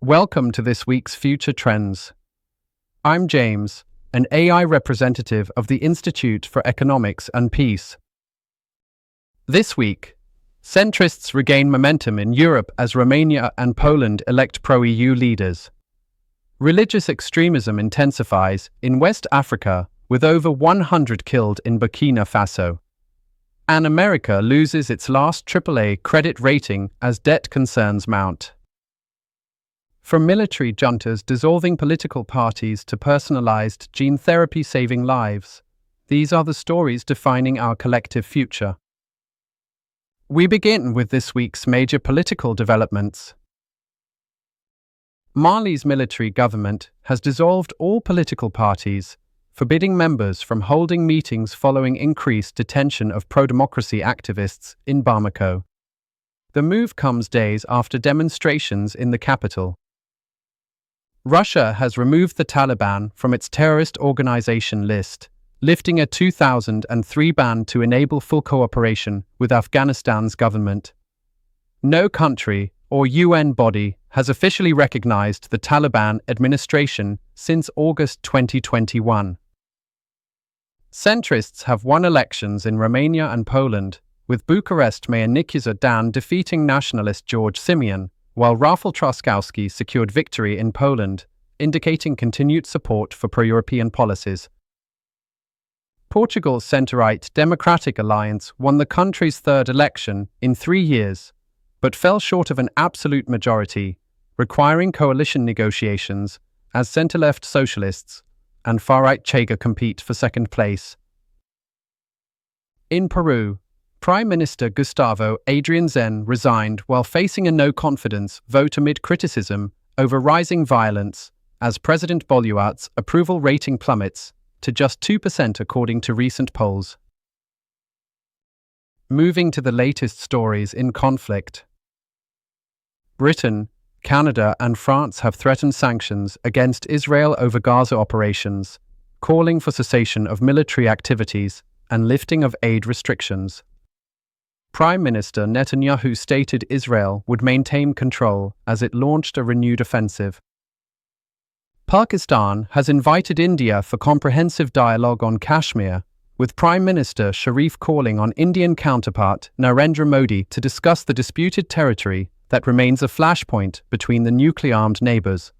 Welcome to this week's Future Trends. I'm James, an AI representative of the Institute for Economics and Peace. This week, Centrists regain momentum in Europe as Romania and Poland elect pro-EU leaders. Religious extremism intensifies in West Africa with over 100 killed in Burkina Faso. And America loses its last AAA credit rating as debt concerns mount. From military juntas dissolving political parties to personalized gene therapy saving lives, these are the stories defining our collective future. We begin with this week's major political developments. Mali's military government has dissolved all political parties, forbidding members from holding meetings following increased detention of pro-democracy activists in Bamako. The move comes days after demonstrations in the capital. Russia has removed the Taliban from its terrorist organization list, lifting a 2003 ban to enable full cooperation with Afghanistan's government. No country or UN body has officially recognized the Taliban administration since August 2021. Centrists have won elections in Romania and Poland, with Bucharest Mayor Nikiza Dan defeating nationalist George Simeon, while Rafał Trzaskowski secured victory in Poland, indicating continued support for pro-European policies. Portugal's centre-right Democratic Alliance won the country's third election in 3 years, but fell short of an absolute majority, requiring coalition negotiations as centre-left socialists and far-right Chega compete for second place. In Peru, Prime Minister Gustavo Adrián Zen resigned while facing a no-confidence vote amid criticism over rising violence as President Boluarte's approval rating plummets to just 2% according to recent polls. Moving to the latest stories in conflict. Britain, Canada and France have threatened sanctions against Israel over Gaza operations, calling for cessation of military activities and lifting of aid restrictions. Prime Minister Netanyahu stated Israel would maintain control as it launched a renewed offensive. Pakistan has invited India for comprehensive dialogue on Kashmir, with Prime Minister Sharif calling on Indian counterpart Narendra Modi to discuss the disputed territory that remains a flashpoint between the nuclear-armed neighbors.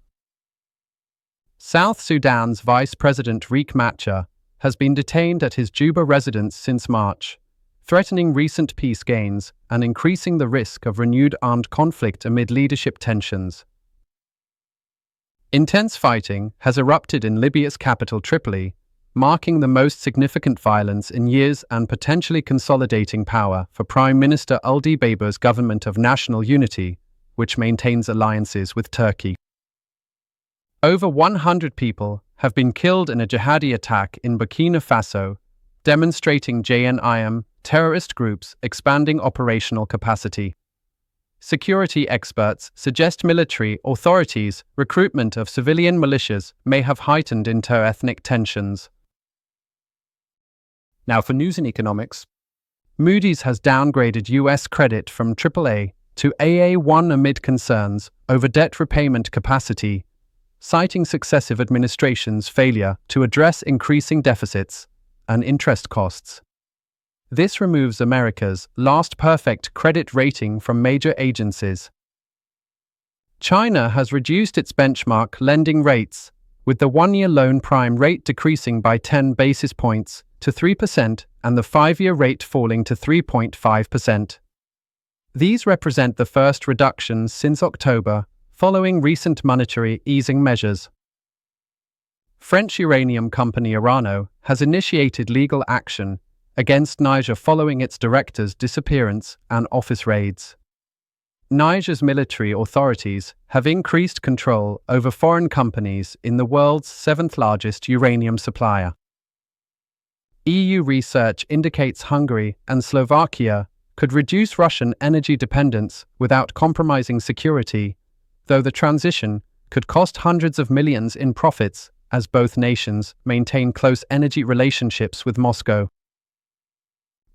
South Sudan's Vice President Riek Machar has been detained at his Juba residence since March, threatening recent peace gains and increasing the risk of renewed armed conflict amid leadership tensions. Intense fighting has erupted in Libya's capital Tripoli, marking the most significant violence in years and potentially consolidating power for Prime Minister Uldi Baba's Government of National Unity, which maintains alliances with Turkey. Over 100 people have been killed in a jihadi attack in Burkina Faso, demonstrating JNIM terrorist groups expanding operational capacity. Security experts suggest military authorities' recruitment of civilian militias may have heightened inter-ethnic tensions. Now for news in economics. Moody's has downgraded US credit from AAA to AA1 amid concerns over debt repayment capacity, citing successive administrations' failure to address increasing deficits and interest costs. This removes America's last perfect credit rating from major agencies. China has reduced its benchmark lending rates, with the one-year loan prime rate decreasing by 10 basis points to 3% and the 5-year rate falling to 3.5%. These represent the first reductions since October, following recent monetary easing measures. French uranium company Orano has initiated legal action against Niger following its director's disappearance and office raids. Niger's military authorities have increased control over foreign companies in the world's 7th largest uranium supplier. EU research indicates Hungary and Slovakia could reduce Russian energy dependence without compromising security, though the transition could cost hundreds of millions in profits as both nations maintain close energy relationships with Moscow.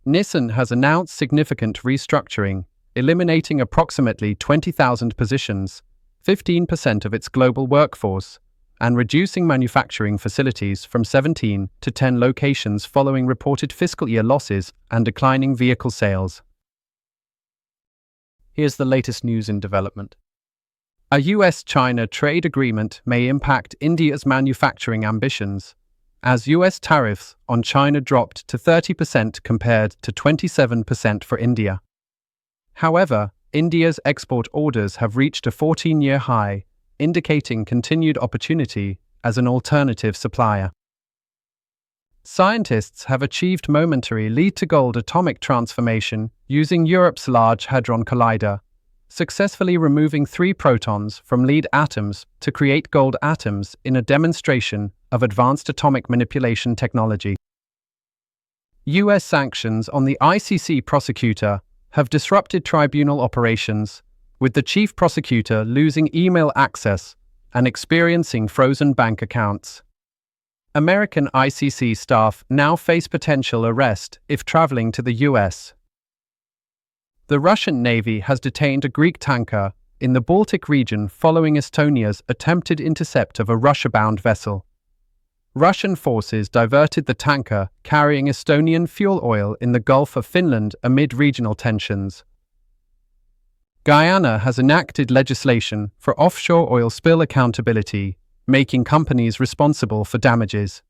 Nissan has announced significant restructuring, eliminating approximately 20,000 positions, 15% of its global workforce, and reducing manufacturing facilities from 17 to 10 locations following reported fiscal year losses and declining vehicle sales. Here's the latest news in development. A US-China trade agreement may impact India's manufacturing ambitions, as US tariffs on China dropped to 30% compared to 27% for India. However, India's export orders have reached a 14-year high, indicating continued opportunity as an alternative supplier. Scientists have achieved momentary lead-to-gold atomic transformation using Europe's Large Hadron Collider, successfully removing 3 protons from lead atoms to create gold atoms in a demonstration of advanced atomic manipulation technology. US sanctions on the ICC prosecutor have disrupted tribunal operations, with the chief prosecutor losing email access and experiencing frozen bank accounts. American ICC staff now face potential arrest if traveling to the US. The Russian Navy has detained a Greek tanker in the Baltic region following Estonia's attempted intercept of a Russia-bound vessel. Russian forces diverted the tanker carrying Estonian fuel oil in the Gulf of Finland amid regional tensions. Guyana has enacted legislation for offshore oil spill accountability, making companies responsible for damages.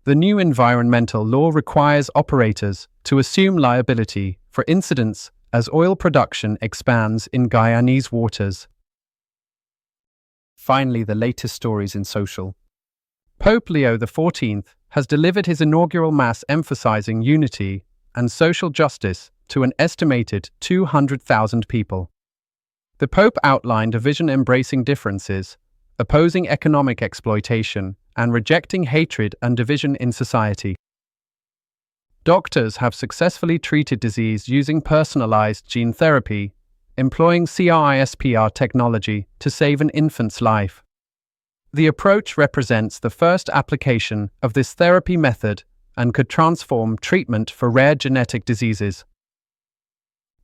The new environmental law requires operators to assume liability for incidents as oil production expands in Guyanese waters. Finally, the latest stories in social. Pope Leo XIV has delivered his inaugural Mass emphasizing unity and social justice to an estimated 200,000 people. The Pope outlined a vision embracing differences, opposing economic exploitation, and rejecting hatred and division in society. Doctors have successfully treated disease using personalized gene therapy, employing CRISPR technology to save an infant's life. The approach represents the first application of this therapy method and could transform treatment for rare genetic diseases.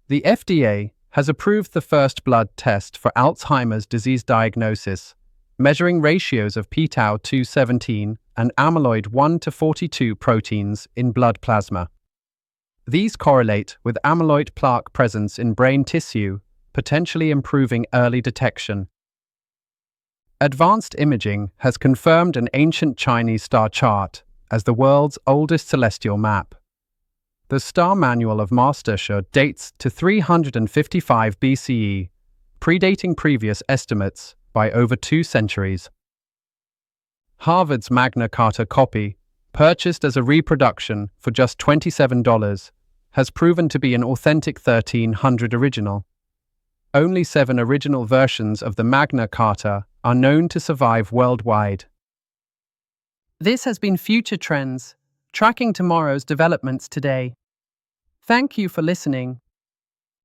The FDA has approved the first blood test for Alzheimer's disease diagnosis, measuring ratios of p-tau217 and amyloid 1-42 proteins in blood plasma. These correlate with amyloid plaque presence in brain tissue, potentially improving early detection. Advanced imaging has confirmed an ancient Chinese star chart as the world's oldest celestial map. The star manual of Mastershore dates to 355 BCE, predating previous estimates by over 2 centuries. Harvard's Magna Carta copy, purchased as a reproduction for just $27, has proven to be an authentic 1300 original. Only 7 original versions of the Magna Carta are known to survive worldwide. This has been Future Trends, tracking tomorrow's developments today. Thank you for listening.